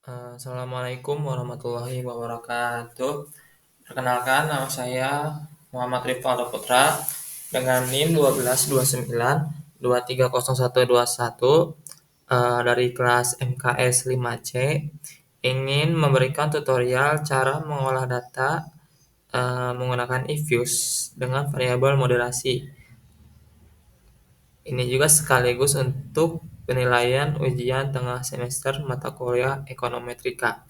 Assalamualaikum warahmatullahi wabarakatuh. Perkenalkan, nama saya Muhammad Rifaldo Putra dengan NIM 1229230121 dari kelas MKS 5C, ingin memberikan tutorial cara mengolah data menggunakan eViews dengan variabel moderasi. Ini juga sekaligus untuk penilaian ujian tengah semester mata kuliah ekonometrika.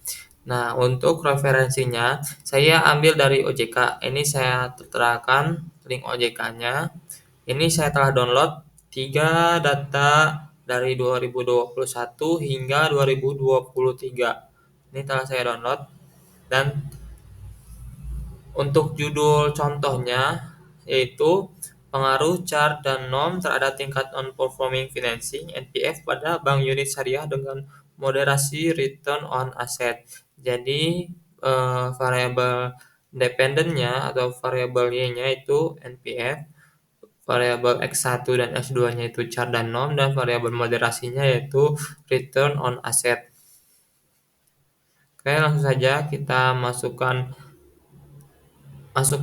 Nah, untuk referensinya, saya ambil dari OJK. Ini saya terterakan link OJK-nya. Ini saya telah download 3 data dari 2021 hingga 2023. Ini telah saya download. Dan untuk judul contohnya yaitu pengaruh chart dan norm terhadap tingkat non-performing financing (NPF) pada bank unit syariah dengan moderasi return on asset. Jadi variabel dependennya atau variabel Y-nya itu NPF, variabel X1 dan X2-nya itu chart dan norm, dan variabel moderasinya yaitu return on asset. Oke, langsung saja kita masuk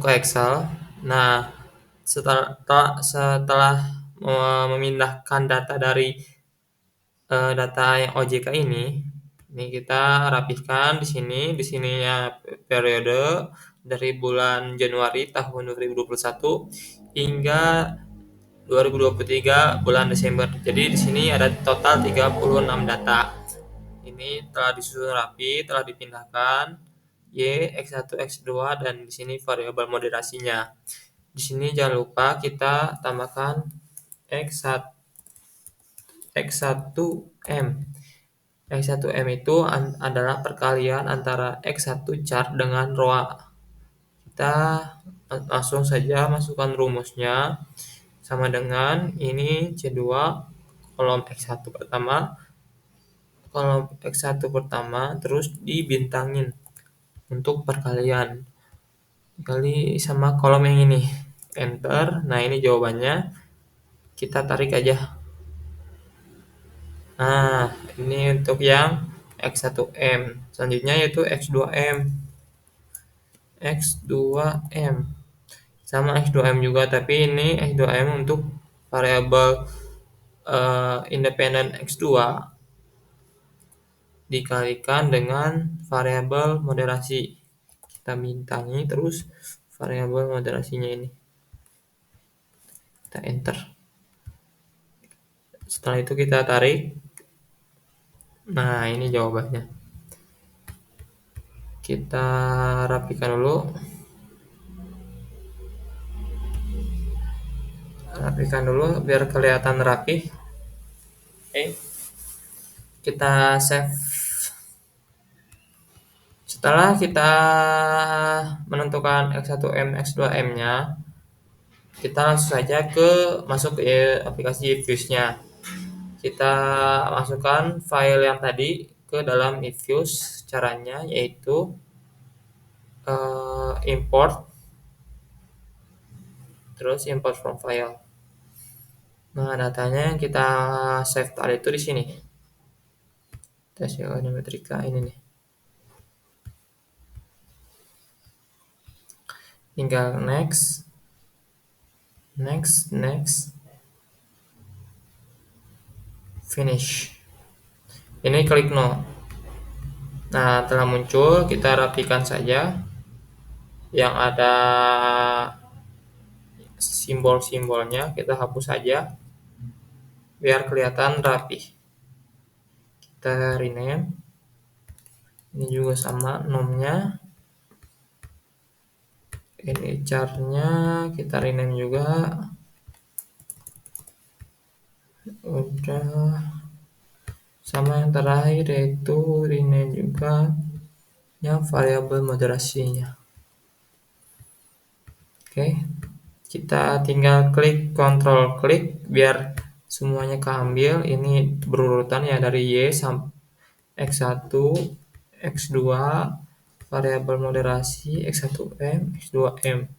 ke Excel. Nah, setelah memindahkan data dari data yang OJK ini kita rapihkan di sini. Di sininya periode dari bulan Januari tahun 2021 hingga 2023 bulan Desember. Jadi di sini ada total 36 data. Ini telah disusun rapi, telah dipindahkan Y, X1, X2, dan di sini variabel moderasinya. Di sini jangan lupa kita tambahkan X1, X1M. X1M itu adalah perkalian antara X1 chart dengan ROA. Kita langsung saja masukkan rumusnya, sama dengan ini C2 kolom X1 pertama, kolom X1 pertama, terus dibintangin untuk perkalian kali sama kolom yang ini, enter. Nah, ini jawabannya, kita tarik aja. Nah, ini untuk yang X1M. Selanjutnya yaitu X2M. X2M sama X2M juga, tapi ini X2M untuk variabel independen X2 dikalikan dengan variabel moderasi. Kita bintangi terus variabel moderasinya ini. Kita enter. Setelah itu kita tarik. Nah, ini jawabannya. Kita rapikan dulu. Rapikan dulu biar kelihatan rapi. Oke. Kita save. Setelah kita menentukan X1M, X2M-nya, kita langsung saja masuk ke aplikasi eViews-nya. Kita masukkan file yang tadi ke dalam eViews. Caranya yaitu import, terus import from file. Nah, datanya yang kita save tadi itu di sini. Tes ekonometrika ini nih. Tinggal next, finish. Ini klik no. Nah, telah muncul, kita rapikan saja yang ada simbol-simbolnya, kita hapus saja biar kelihatan rapi. Kita rename. Ini juga sama nomnya. Ini chartnya kita rename juga. Udah. Sama yang terakhir yaitu rename juga yang variabel moderasinya. Oke, kita tinggal klik Ctrl klik biar semuanya keambil. Ini berurutan ya dari Y sampai X1, X2, variabel moderasi, X1M, X2M.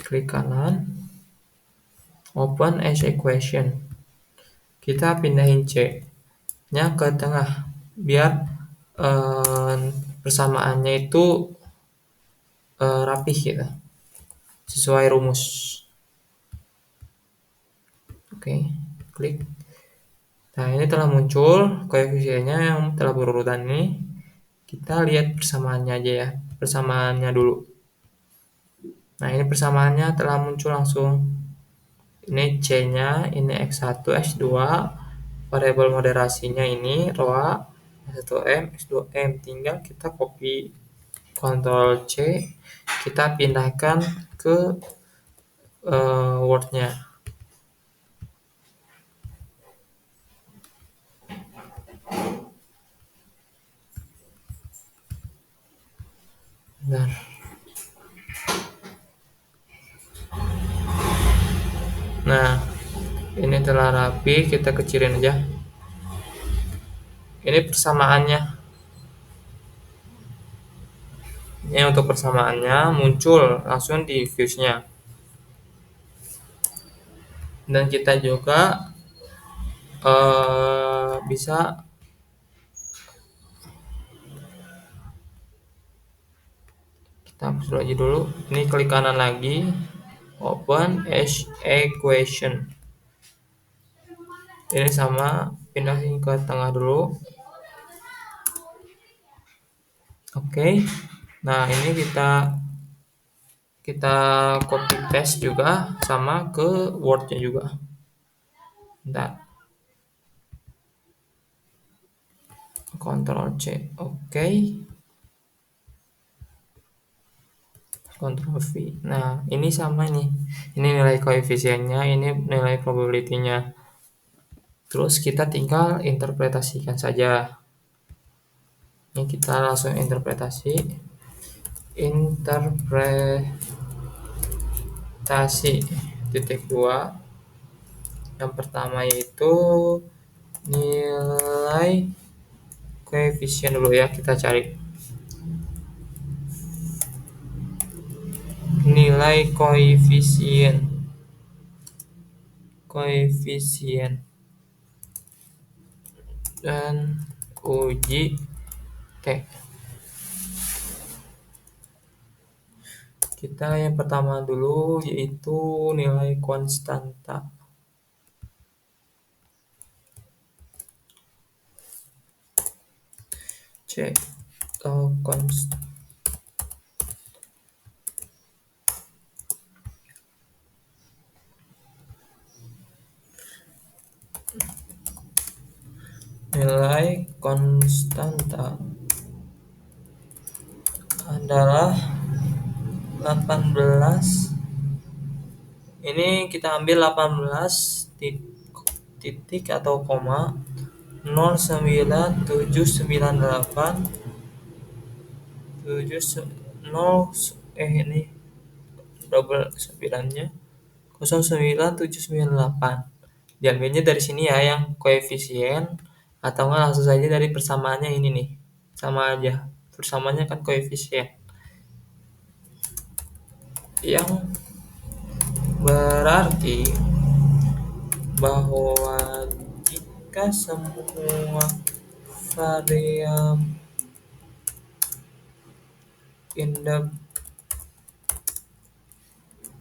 Klik kanan, open as equation. Kita pindahin C-nya ke tengah. biar persamaannya itu rapih gitu, sesuai rumus. Oke, klik. Nah, ini telah muncul koefisiennya yang telah berurutan ini. Kita lihat persamaannya aja ya, persamaannya dulu. Nah, ini persamaannya telah muncul langsung. Ini C-nya, ini X1, X2, variabel moderasinya ini ρA, X1M, X2M. Tinggal kita copy, Ctrl C, kita pindahkan ke Word-nya. Bentar. Nah, ini telah rapi, kita kecilin aja. Ini persamaannya. Ini untuk persamaannya muncul langsung di views-nya. Dan kita juga bisa kita hapus lagi dulu. Ini klik kanan lagi, open as equation. Ini sama, pindahin ke tengah dulu. Oke. Nah, ini kita copy paste juga sama ke Word-nya juga. Bentar. Ctrl C. Oke. Ctrl V. Nah, ini sama nih. Ini nilai koefisiennya, ini nilai probability-nya. Terus kita tinggal interpretasikan saja. Ini kita langsung interpretasi. Interpretasi titik 2. Yang pertama yaitu nilai koefisien dulu ya, kita cari. Nilai koefisien dan uji T. Kita yang pertama dulu yaitu nilai konstanta. C. Nilai konstanta adalah 18. Ini kita ambil 18 titik atau koma 09798 ini double 9-nya 09798. Diambilnya dari sini ya, yang koefisien, atau enggak langsung saja dari persamaannya ini nih. Sama aja. Persamaannya kan koefisien. Yang berarti bahwa jika semua variabel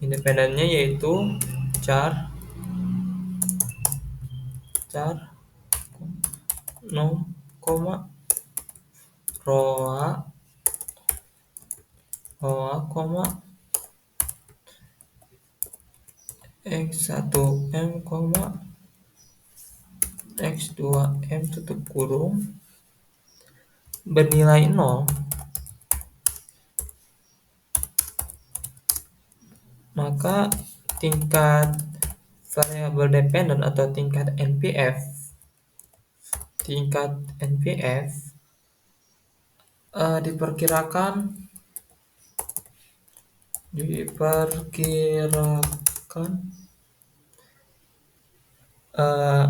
independennya yaitu char nom, roa, x1m, x2m tutup kurung bernilai 0, maka tingkat variabel dependen atau tingkat NPF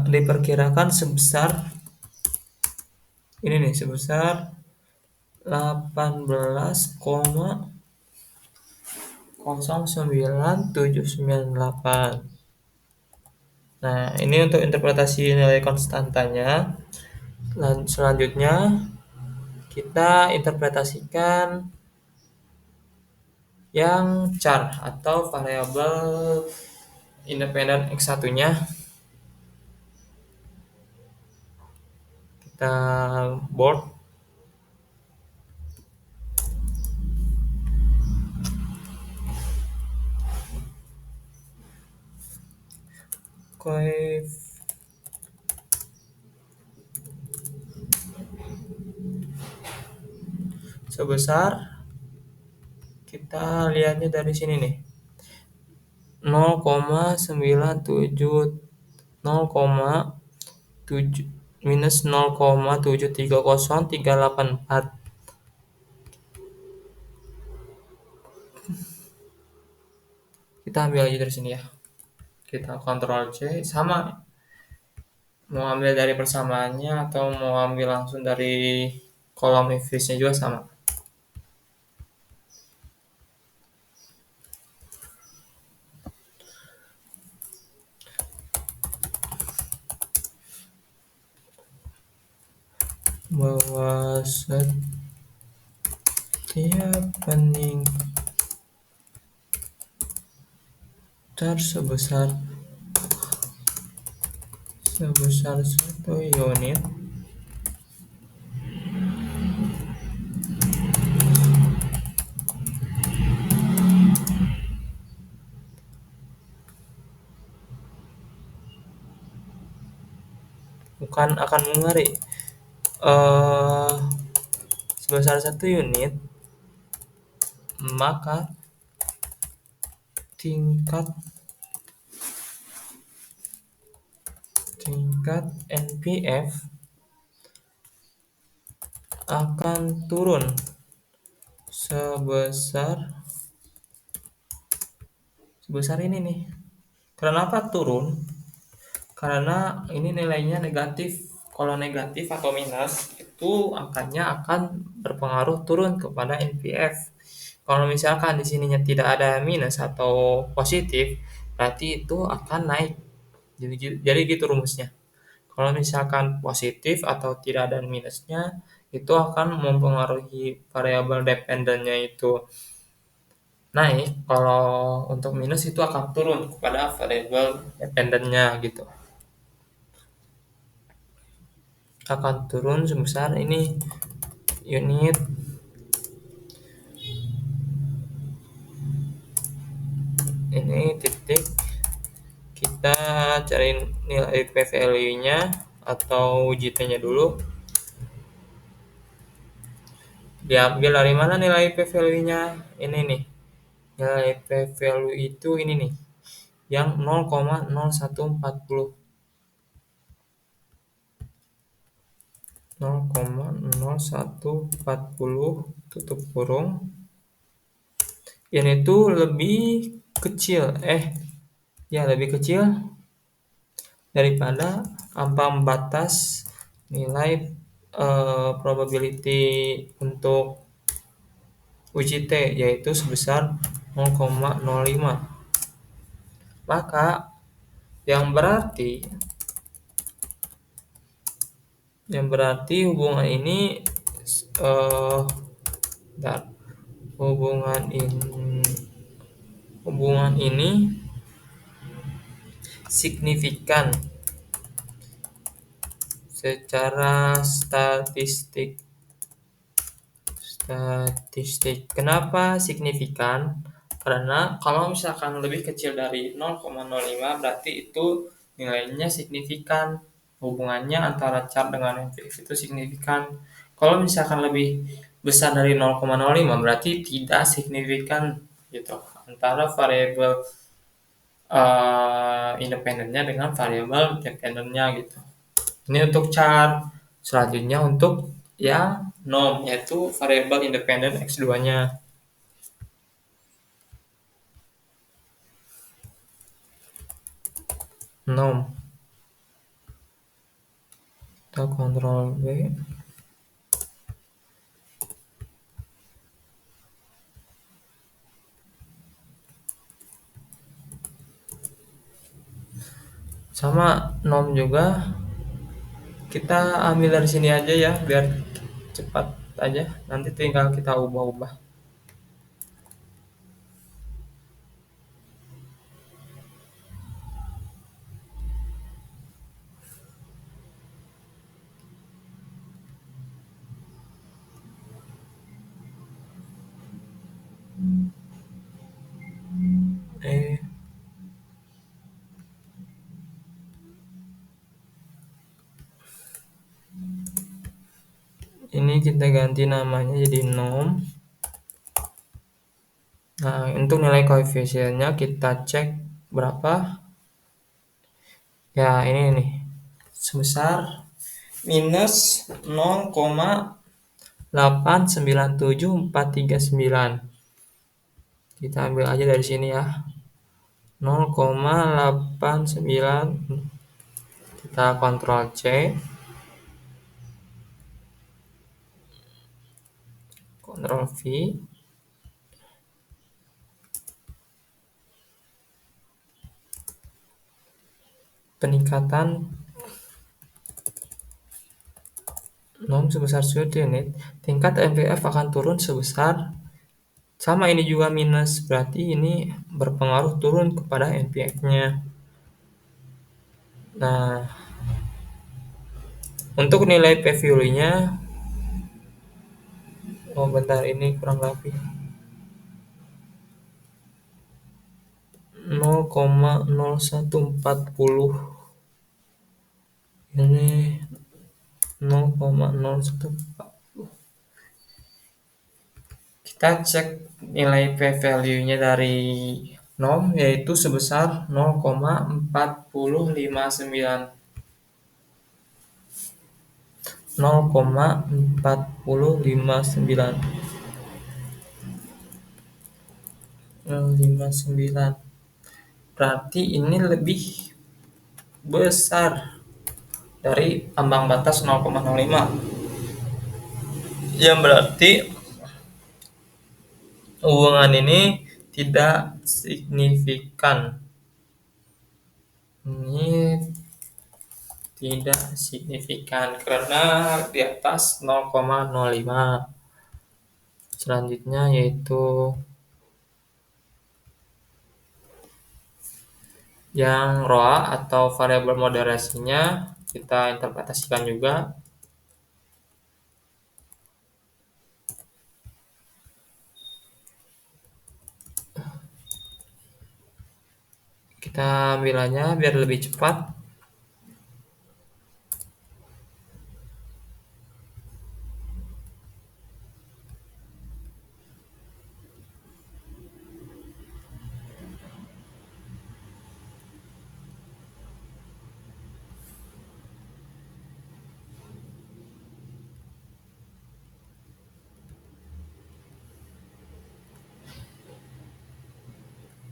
diperkirakan sebesar ini nih, sebesar 18,09798. Nah, ini untuk interpretasi nilai konstantanya. Selanjutnya kita interpretasikan yang char atau variabel independen X satunya. Kita bold. Koef sebesar, kita lihatnya dari sini nih, 0,97 0,7 minus 0,730384. Kita ambil aja dari sini ya. Kita Ctrl C, sama, mau ambil dari persamaannya atau mau ambil langsung dari kolom if-nya juga sama. Bahwa setiap peningkatan sebesar 1 unit bukan akan mengaruhi sebesar 1 unit, maka tingkat NPF akan turun sebesar ini nih. Kenapa turun? Karena ini nilainya negatif. Kalau negatif atau minus, itu angkanya akan berpengaruh turun kepada NPF. Kalau misalkan di sininya tidak ada minus atau positif, berarti itu akan naik. Jadi gitu rumusnya. Kalau misalkan positif atau tidak ada minusnya, itu akan mempengaruhi variabel dependennya itu naik. Kalau untuk minus itu akan turun kepada variabel dependennya gitu. Akan turun sebesar ini unit. Ini titik, kita cari nilai p value nya atau JT nya dulu. Diambil dari mana nilai p value nya? Ini nih, nilai p value itu ini nih, yang 0,0140 0,0140 tutup kurung. Ini tuh lebih kecil, lebih kecil daripada ambang batas nilai probability untuk UJT, yaitu sebesar 0,05. Maka yang berarti hubungan ini eh, hubungan ini signifikan secara statistik. Kenapa signifikan? Karena kalau misalkan lebih kecil dari 0,05 berarti itu nilainya signifikan. Hubungannya antara char dengan NPF itu signifikan. Kalau misalkan lebih besar dari 0,05 berarti tidak signifikan gitu antara variabel independennya dengan variabel dependennya gitu. Ini untuk char. Selanjutnya untuk yang norm, yaitu variabel independen X2-nya. Norm. Kita Ctrl V. Sama norm juga Kita ambil dari sini aja ya biar cepat aja. Nanti tinggal kita ubah-ubah. Eh, ini kita ganti namanya jadi nom. Nah, untuk nilai koefisiennya kita cek berapa? Ya, ini nih. Sebesar minus 0,897,439. Kita ambil aja dari sini ya. 0,89. Kita kontrol C, kontrol V. Peningkatan nom sebesar 1 unit, tingkat NPF akan turun sebesar sama, ini juga minus, berarti ini berpengaruh turun kepada NPF-nya. Nah, untuk nilai P-value-nya, oh bentar, ini kurang lebih 0,0140. Ini 0,0140. Kita cek nilai P-value-nya dari nom yaitu sebesar 0,4059. 0,4059. 0,59. Berarti ini lebih besar dari ambang batas 0,05. Yang berarti hubungan ini tidak signifikan. Ini tidak signifikan karena di atas 0,05. Selanjutnya yaitu yang ROA atau variabel moderasinya kita interpretasikan juga. Kita ambil aja biar lebih cepat.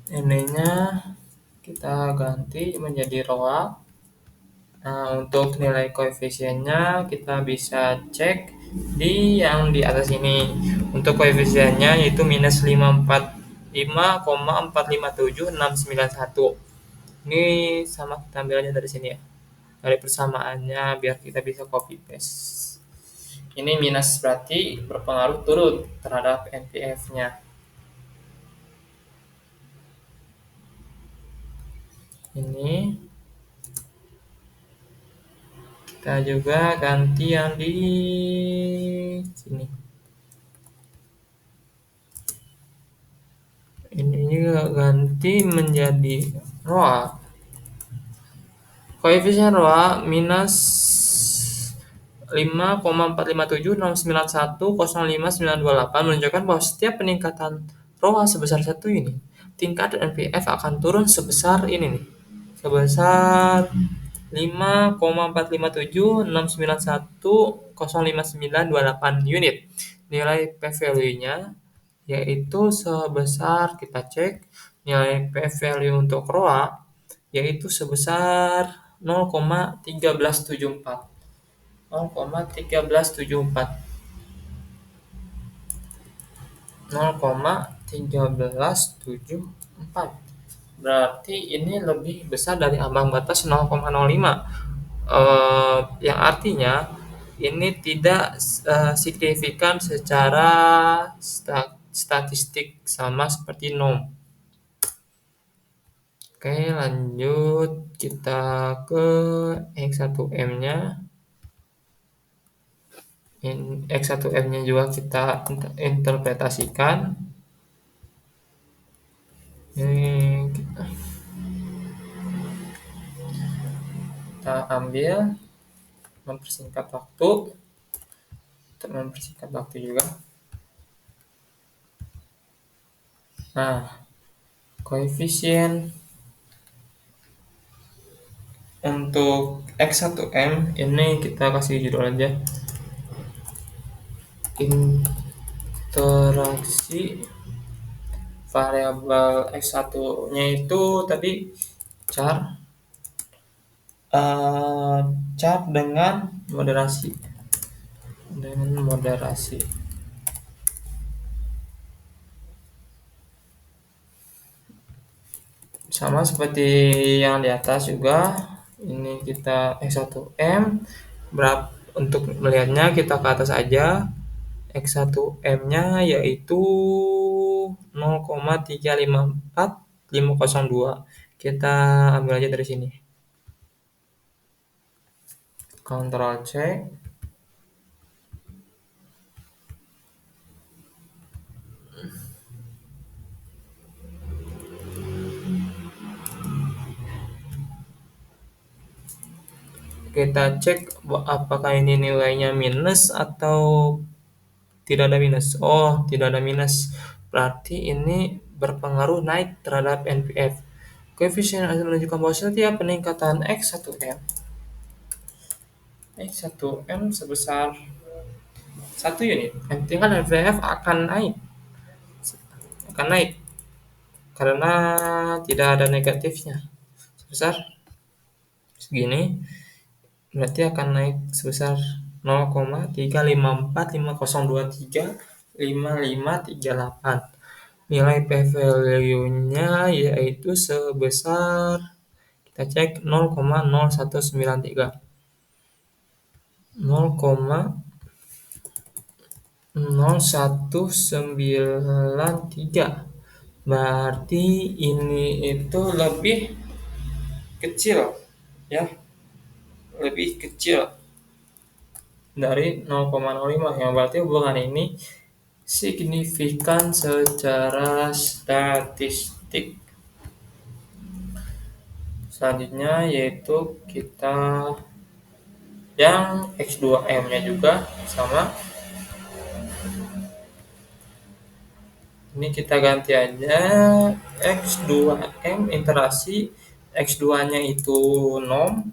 Ini-nya kita ganti menjadi ROA. Nah, untuk nilai koefisiennya kita bisa cek di yang di atas ini. Untuk koefisiennya yaitu minus 545,457,691. Ini sama, kita ambil aja dari sini ya. Dari persamaannya biar kita bisa copy paste. Ini minus berarti berpengaruh turun terhadap NPF-nya. Ini kita juga ganti yang di sini. Ini juga ganti menjadi ROA. Koefisien ROA minus 5,457,691,05928 menunjukkan bahwa setiap peningkatan ROA sebesar 1 ini, tingkat NPF akan turun sebesar ini nih. Sebesar 5,457,691,05928 unit. Nilai P-value-nya yaitu sebesar, kita cek nilai P-value untuk ROA yaitu sebesar 0,1374. 0,1374. 0,1374. Berarti ini lebih besar dari ambang batas 0,05. yang artinya ini tidak signifikan secara statistik sama seperti nom. Oke, lanjut kita ke X1M-nya. X1M-nya juga kita interpretasikan. Ini kita ambil mempersingkat waktu, untuk mempersingkat waktu juga. Nah, koefisien untuk X1M ini kita kasih judul aja interaksi variabel X1-nya itu tadi char char dengan moderasi sama seperti yang di atas juga. Ini kita X1M untuk melihatnya kita ke atas aja. X1M-nya yaitu 0,354502. Kita ambil aja dari sini. Ctrl C. Kita cek apakah ini nilainya minus atau tidak ada minus. Oh, tidak ada minus. Berarti ini berpengaruh naik terhadap NPF. Koefisien menunjukkan bahwa setiap peningkatan X1M sebesar 1 unit, tingkat NPF akan naik karena tidak ada negatifnya sebesar segini, berarti akan naik sebesar 0,35450235538. Nilai p-value-nya yaitu sebesar, kita cek, 0,0193. 0,0193. Berarti ini itu lebih kecil, ya, lebih kecil dari 0,05, yang berarti hubungan ini signifikan secara statistik. Selanjutnya yaitu kita yang X2M-nya juga sama. Ini kita ganti aja X2M interaksi, X2-nya itu nom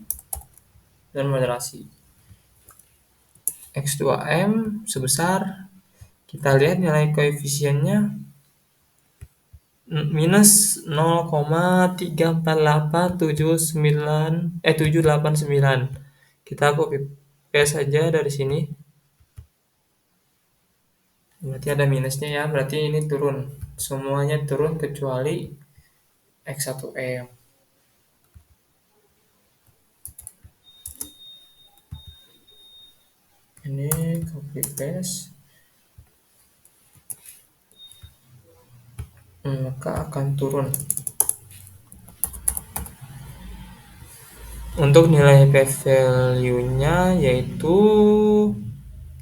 dan moderasi. X2M sebesar, kita lihat nilai koefisiennya minus 0,348789. Kita copy paste saja dari sini. Berarti ada minusnya, ya, berarti ini turun. Semuanya turun kecuali X1M. Ini copy paste, maka akan turun. Untuk nilai p-value-nya yaitu,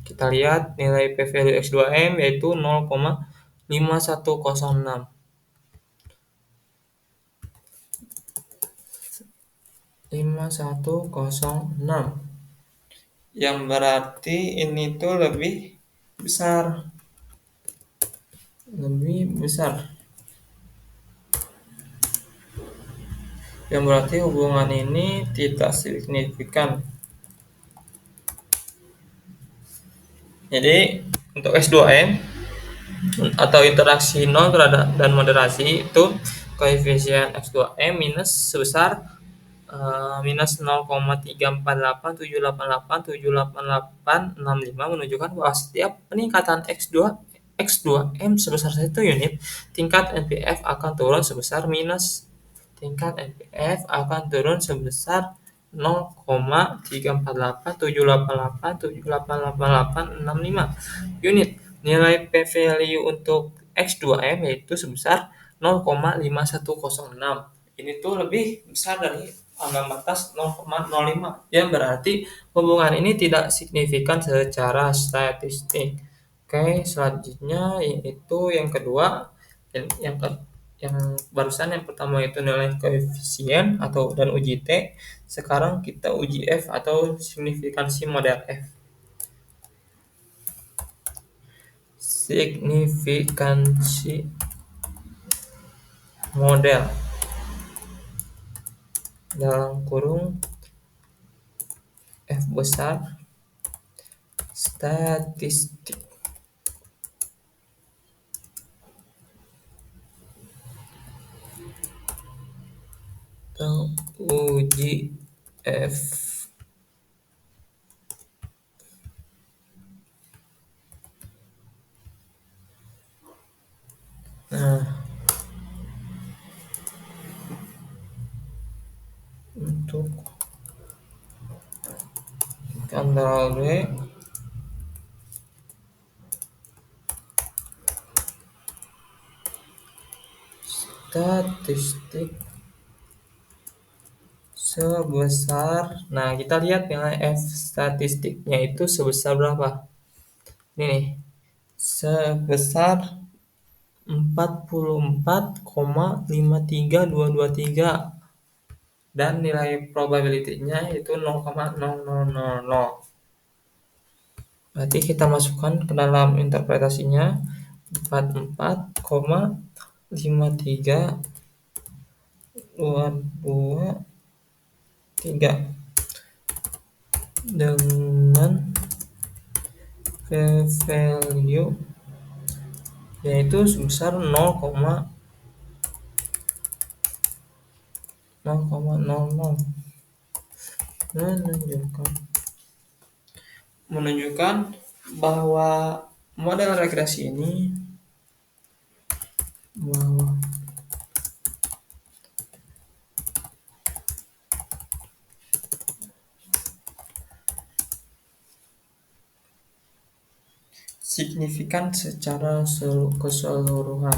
kita lihat nilai p-value X2M yaitu 0,5106. 5106, yang berarti ini tuh lebih besar, yang berarti hubungan ini tidak signifikan. Jadi untuk S2M atau interaksi nol terhadap dan moderasi itu koefisien X2M minus sebesar minus 0,3487887885 menunjukkan bahwa setiap peningkatan X2M sebesar 1 unit, tingkat NPF akan turun sebesar 0,348787886 unit. Nilai p-value untuk X2M yaitu sebesar 0,5106. Ini tuh lebih besar dari ambang batas 0,05. Yang berarti hubungan ini tidak signifikan secara statistik. Oke, selanjutnya yaitu yang kedua, yang barusan yang pertama itu nilai koefisien atau dan uji T. Sekarang kita uji F atau signifikansi model F. Signifikansi model dalam kurung F besar statistik atau uji F. Nah, untuk Ctrl V statistik sebesar, nah kita lihat nilai F statistiknya itu sebesar berapa. Ini nih, sebesar 44,53223 dan nilai probability-nya itu 0,0000. Berarti kita masukkan ke dalam interpretasinya 44,53223 dengan p-value yaitu sebesar 0,00, menunjukkan bahwa model regresi ini signifikan secara keseluruhan.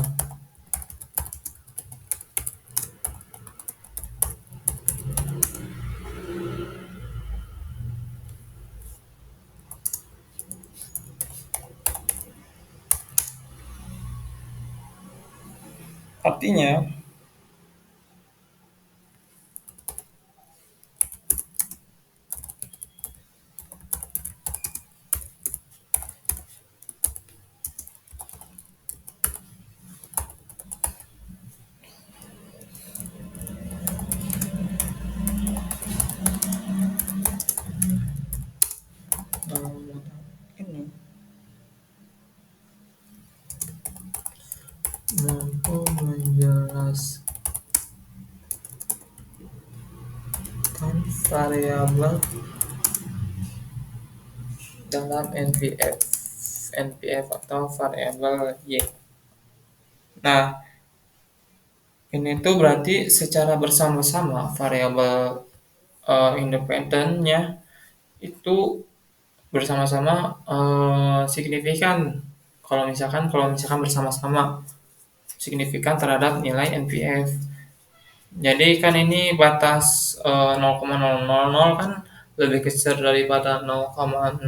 Artinya, ini mampu menjelaskan variabel dalam NPF atau variabel Y. Nah, ini tuh berarti secara bersama-sama variabel independennya itu bersama-sama signifikan. Kalau misalkan bersama-sama signifikan terhadap nilai NPF. Jadi kan ini batas 0,000 kan lebih kecil daripada 0,05,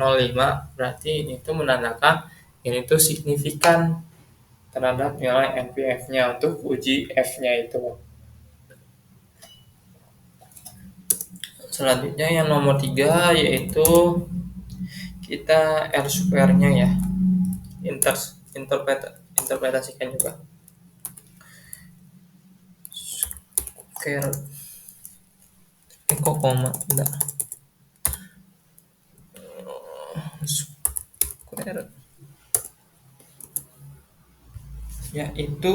berarti itu menandakan ini tuh signifikan terhadap nilai NPF-nya untuk uji F-nya itu. Selanjutnya yang nomor 3 yaitu kita R square-nya ya. Interpretasikan juga. Square. Kok koma? Enggak. Square. Yaitu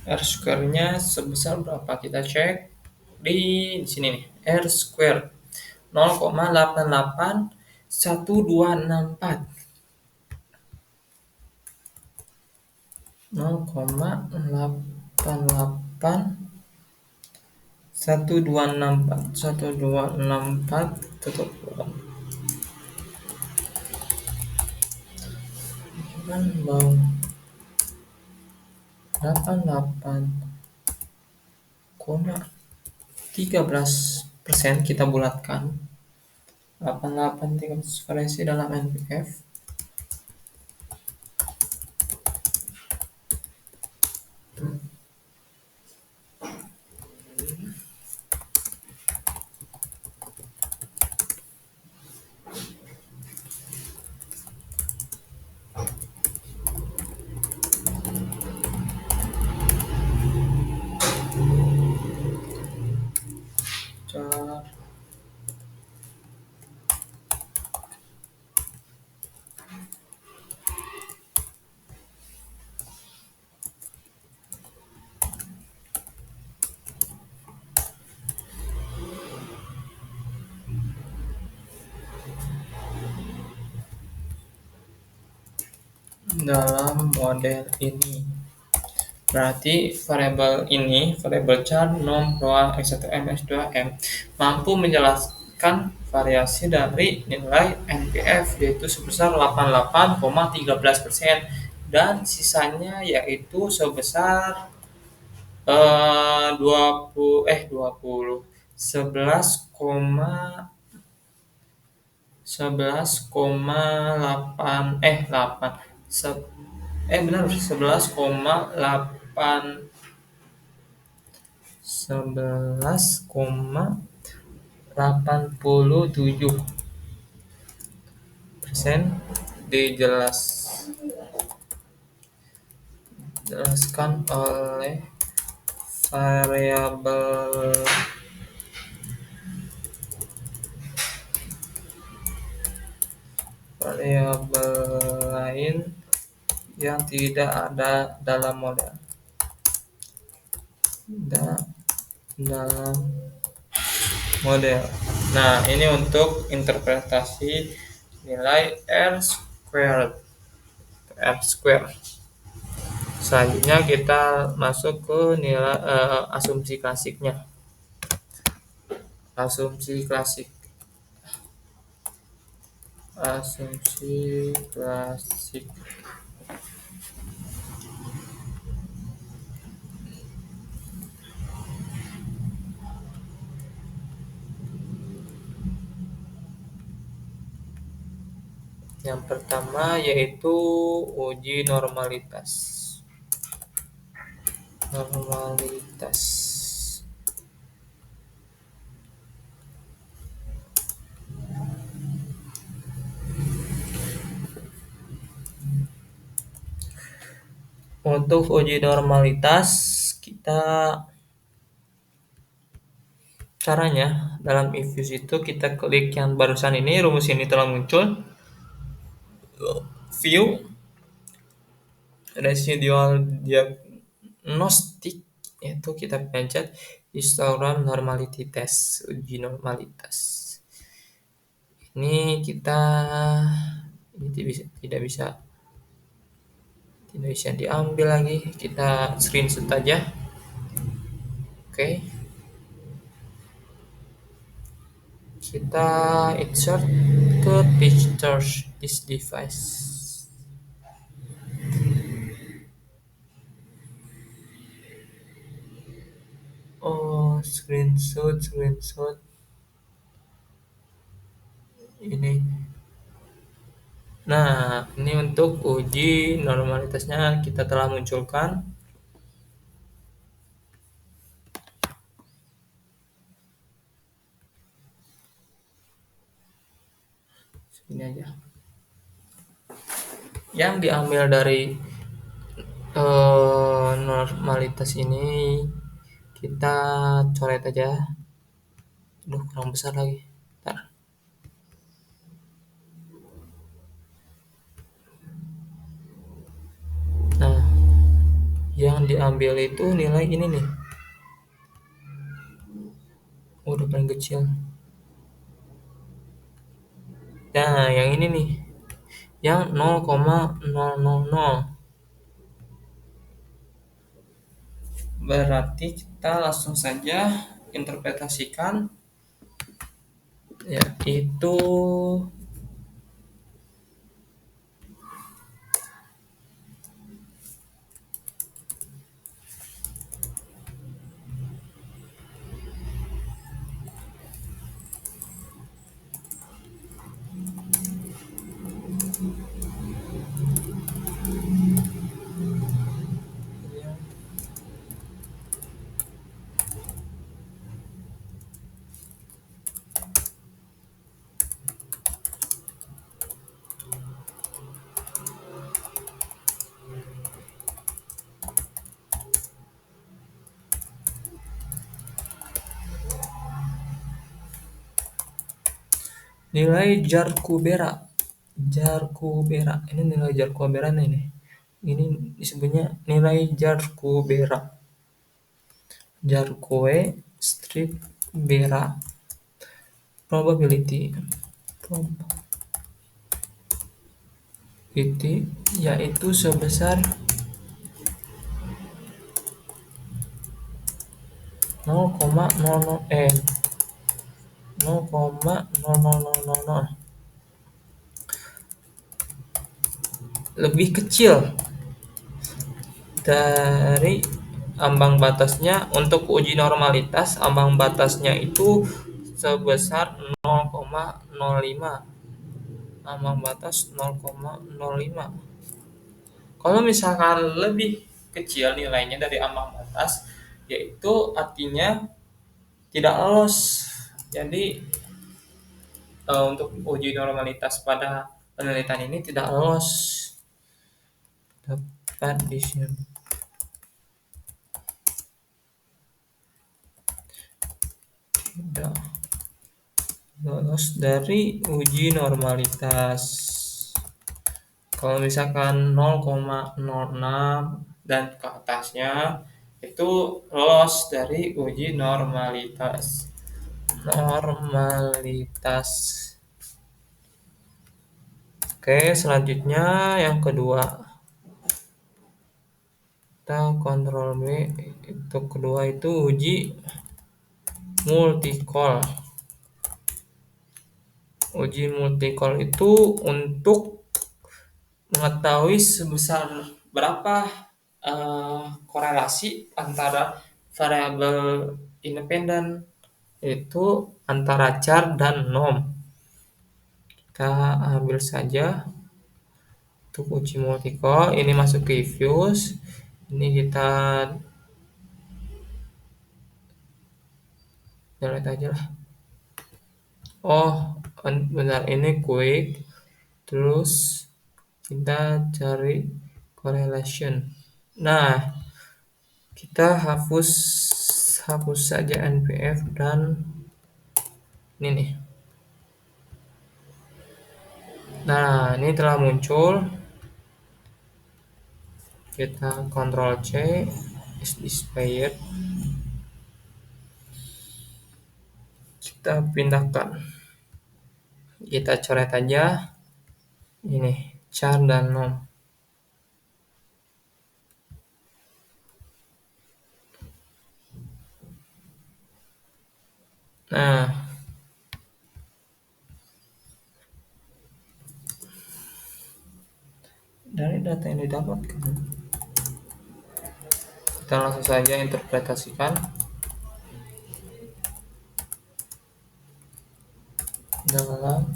R square-nya sebesar berapa? Kita cek di sini nih, R square 0,881264. 0,881264 tutup kan mau 88,13% kita bulatkan. 88 variasi dalam NPF dalam model ini. Berarti variabel char, nom, roa, x1, m, x2, m, mampu menjelaskan variasi dari nilai NPF, yaitu sebesar 88,13%, dan sisanya yaitu sebesar 11,87% dijelaskan oleh variabel lain yang tidak ada dalam model. Nah, ini untuk interpretasi nilai R square. Selanjutnya kita masuk ke nilai asumsi klasiknya. Asumsi klasik. Yang pertama yaitu uji normalitas. Untuk uji normalitas, caranya dalam Ifuse itu kita klik yang barusan ini, rumus ini telah muncul. View residual diagnostic, itu kita pencet histogram normality test, uji normalitas. Ini tidak bisa diambil lagi, kita screenshot aja. Oke. Kita insert ke pictures this device. Oh, screenshot ini. Nah, ini untuk uji normalitasnya kita telah munculkan. Ini aja. Yang diambil dari normalitas ini kita coret aja. Kurang besar lagi. Bentar. Nah, yang diambil itu nilai ini nih. Udah paling kecil. Nah, yang ini nih, yang 0,000. Berarti kita langsung saja interpretasikan, yaitu nilai Jarkubera. Jarkubera. Ini nilai Jarkubera nih. Ini disebutnya nilai Jarkubera. Jarkue strip Bera probability. Probability yaitu sebesar 0,00 lebih kecil dari ambang batasnya. Untuk uji normalitas ambang batasnya itu sebesar 0,05. Ambang batas 0,05. Kalau misalkan lebih kecil nilainya dari ambang batas, yaitu artinya tidak lolos. Jadi untuk uji normalitas pada penelitian ini tidak lolos. Dapat tidak lolos dari uji normalitas. Kalau misalkan 0,06 dan ke atasnya itu lolos dari uji normalitas. Normalitas. Oke, selanjutnya yang kedua. Kita kontrol B. Itu kedua itu uji multicol. Uji multicol itu untuk mengetahui sebesar berapa korelasi antara variabel independen, yaitu antara char dan norm. Kita ambil saja untuk uji multicol, ini masuk ke Fuse. Ini kita delete aja lah. Oh, benar, ini quick. Terus kita cari correlation. Nah, kita hapus saja NPF dan ini nih. Nah, ini telah muncul. Kita Ctrl C, is displayed. Kita pindahkan. Kita coret aja ini char dan norm. Nah, dari data yang didapatkan, kita langsung saja interpretasikan dalam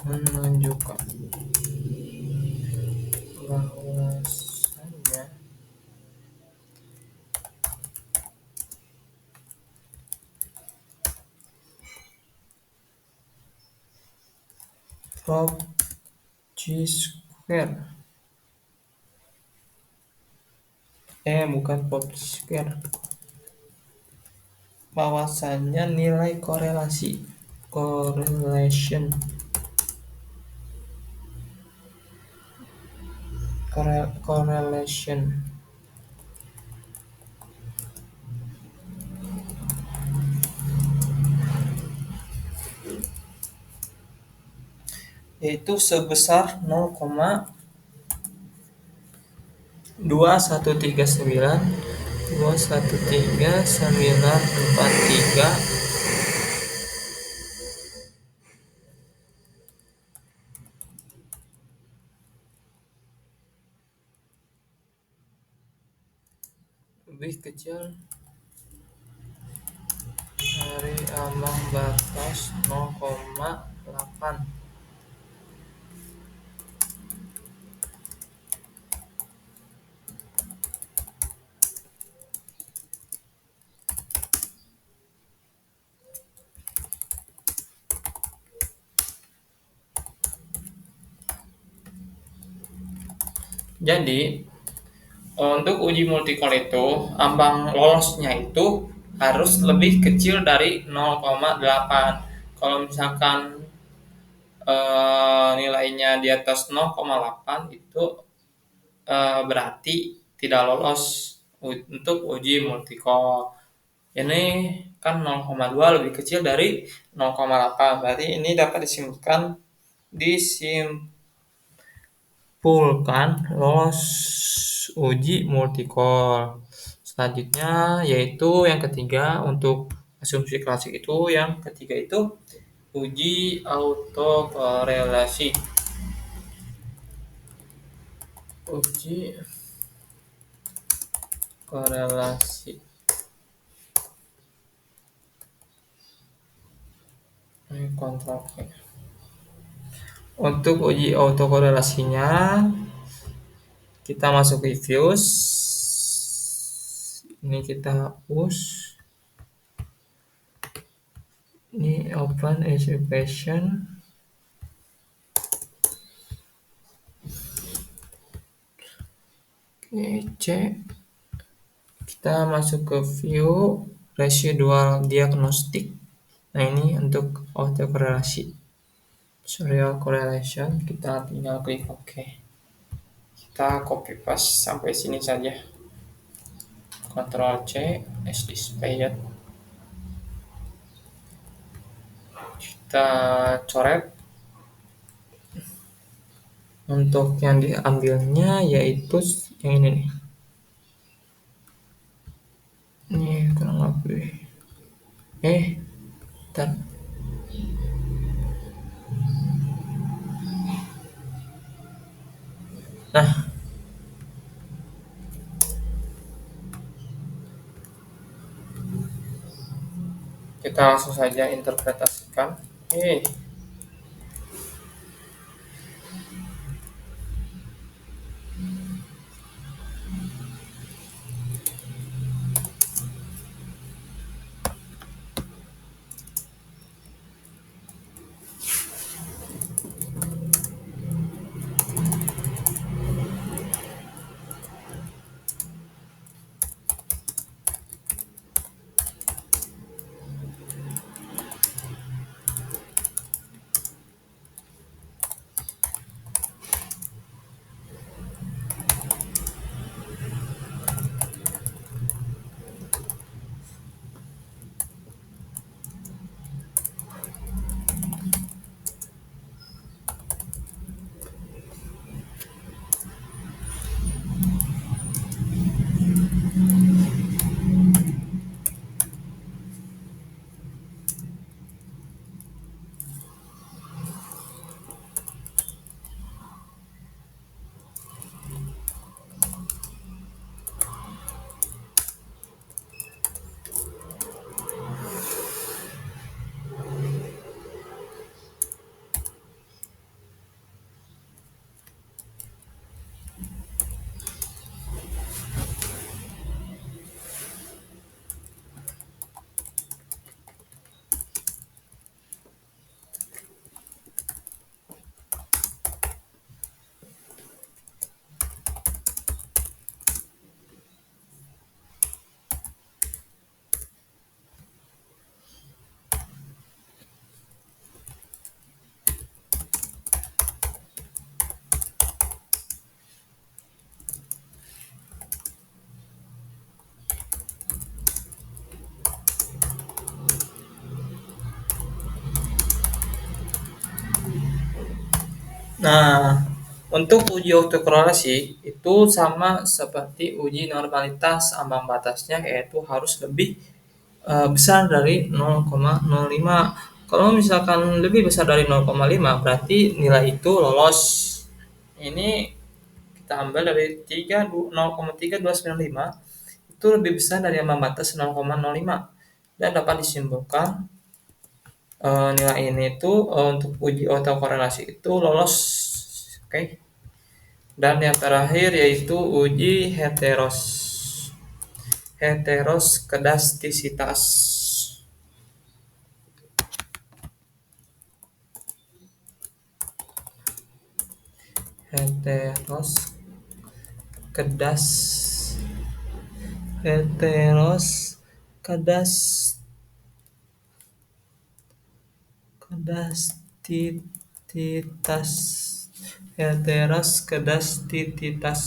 menunjukkan bahwasanya prop G square bukan prop G square, bahwasanya nilai korelasi correlation correlation yaitu sebesar 0,2139 213,943 lebih kecil dari ambang batas 0,8. Jadi, untuk uji multikol itu, ambang lolosnya itu harus lebih kecil dari 0,8. Kalau misalkan nilainya di atas 0,8 itu berarti tidak lolos untuk uji multikol. Ini kan 0,2 lebih kecil dari 0,8. Berarti ini dapat disimpulkan lolos uji multikol. Selanjutnya yaitu yang ketiga untuk asumsi klasik itu yang ketiga itu uji autokorelasi. Uji korelasi. Ini kontrol. Untuk uji autokorelasinya kita masuk ke views. Ini kita hapus. Ini open exhibition. Oke, cek. Kita masuk ke view residual diagnostic. Nah, ini untuk autokorelasi. Serial correlation, kita tinggal klik OK. Kita copy paste sampai sini saja. Ctrl C, as displayed. Kita coret. Untuk yang diambilnya yaitu yang ini nih. Ini kurang lebih. Bentar. Nah, kita langsung saja interpretasikan. Nah, untuk uji autokorelasi itu sama seperti uji normalitas ambang batasnya yaitu harus lebih besar dari 0,05. Kalau misalkan lebih besar dari 0,5 berarti nilai itu lolos. Ini kita ambil dari 0,3295 itu lebih besar dari ambang batas 0,05 dan dapat disimpulkan nilai ini itu untuk uji autokorelasi itu lolos. Oke. Dan yang terakhir yaitu uji heteroskedastisitas. Heteroskedas heteroskedas kedastititas heteroskedastititas.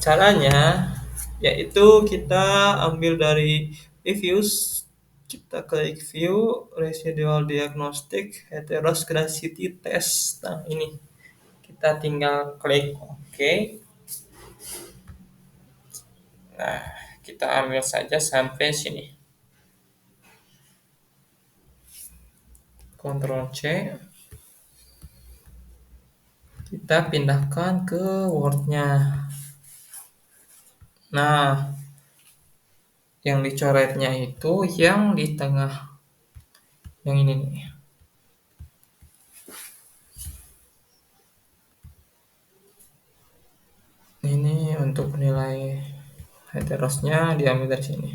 Caranya yaitu kita ambil dari reviews, kita klik view residual diagnostic heteroscedasticity test. Nah, ini kita tinggal klik OK. Nah, kita ambil saja sampai sini. Ctrl C. Kita pindahkan ke Word-nya. Nah, yang dicoretnya itu yang di tengah. Yang ini nih. Ini untuk nilai heterosnya diambil dari sini.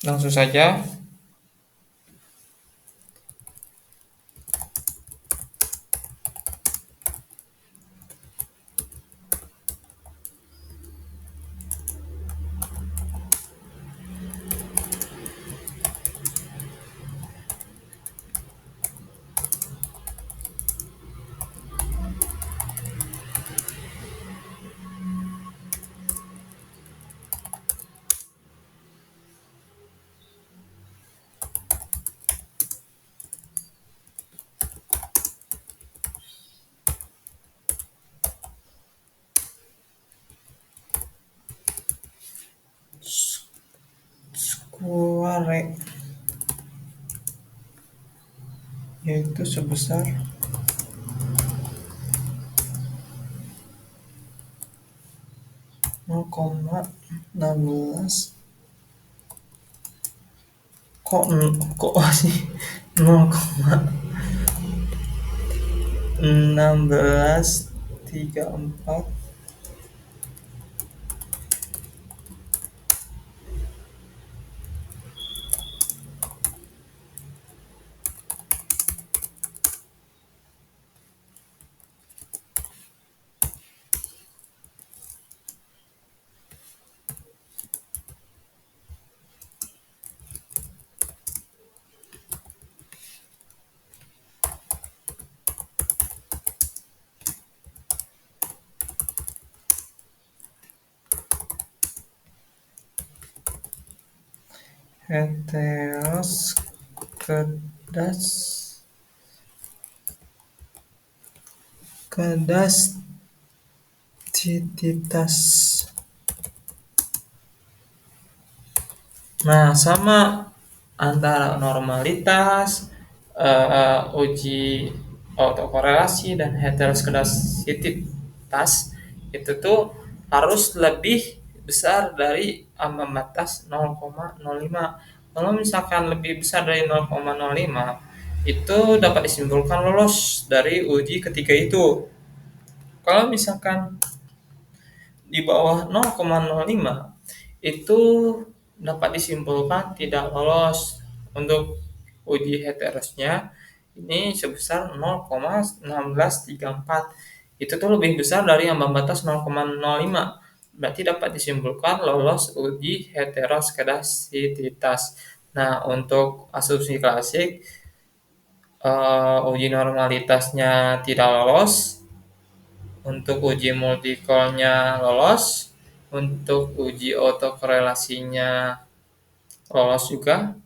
Langsung saja. Square yaitu sebesar 0,16 kok sih 0,1634. Heteroskedasticitas. Nah, sama antara normalitas, uji autokorelasi dan heteroskedasticitas itu tuh harus lebih besar dari ambang batas 0,05. Kalau misalkan lebih besar dari 0,05 itu dapat disimpulkan lolos dari uji ketiga itu. Kalau misalkan di bawah 0,05 itu dapat disimpulkan tidak lolos untuk uji heterosnya ini sebesar 0,1634. Itu tuh lebih besar dari ambang batas 0,05. Berarti dapat disimpulkan lolos uji heteroskedasticitas. Nah, untuk asumsi klasik uji normalitasnya tidak lolos, untuk uji multicolnya lolos, untuk uji autokorelasinya lolos juga.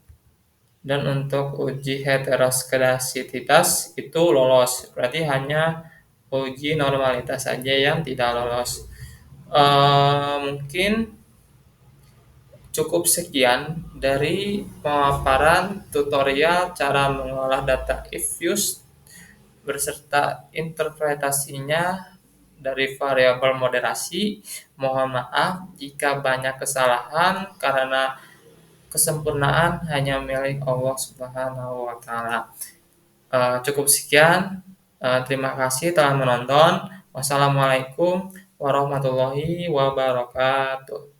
Dan untuk uji heteroskedasitas itu lolos. Berarti hanya uji normalitas saja yang tidak lolos. Mungkin cukup sekian dari pemaparan tutorial cara mengolah data if-use beserta interpretasinya dari variabel moderasi. Mohon maaf jika banyak kesalahan karena kesempurnaan hanya milik Allah Subhanahu wa taala. Cukup sekian. Terima kasih telah menonton. Wassalamualaikum warahmatullahi wabarakatuh.